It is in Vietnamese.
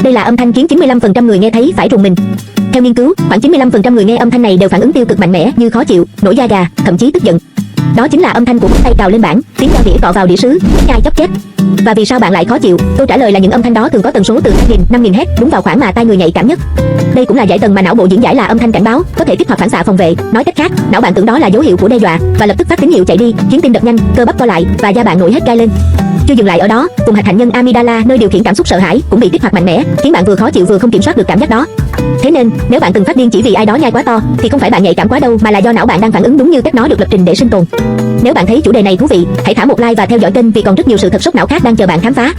Đây là âm thanh khiến 95% người nghe thấy phải rùng mình. Theo nghiên cứu, khoảng 95% người nghe âm thanh này đều phản ứng tiêu cực mạnh mẽ như khó chịu, nổi da gà, thậm chí tức giận. Đó chính là âm thanh của ngón tay cào lên bảng, tiếng dao đĩa cọ vào đĩa sứ, nhai chóp chép. Và vì sao bạn lại khó chịu? Câu trả lời là những âm thanh đó thường có tần số từ 2.000, 5.000 Hz, đúng vào khoảng mà tai người nhạy cảm nhất. Đây cũng là dải tần mà não bộ diễn giải là âm thanh cảnh báo, có thể kích hoạt phản xạ phòng vệ. Nói cách khác, não bạn tưởng đó là dấu hiệu của đe dọa và lập tức phát tín hiệu chạy đi, khiến tim đập nhanh, cơ bắp co lại và da bạn nổi hết gai lên. Chưa dừng lại ở đó, vùng hạch hạnh nhân amygdala nơi điều khiển cảm xúc sợ hãi cũng bị kích hoạt mạnh mẽ, khiến bạn vừa khó chịu vừa không kiểm soát được cảm giác đó. Thế nên, nếu bạn từng phát điên chỉ vì ai đó nhai quá to, thì không phải bạn nhạy cảm quá đâu mà là do não bạn đang phản ứng đúng như cách nó được lập trình để sinh tồn. Nếu bạn thấy chủ đề này thú vị, hãy thả một like và theo dõi kênh vì còn rất nhiều sự thật sốc não khác đang chờ bạn khám phá.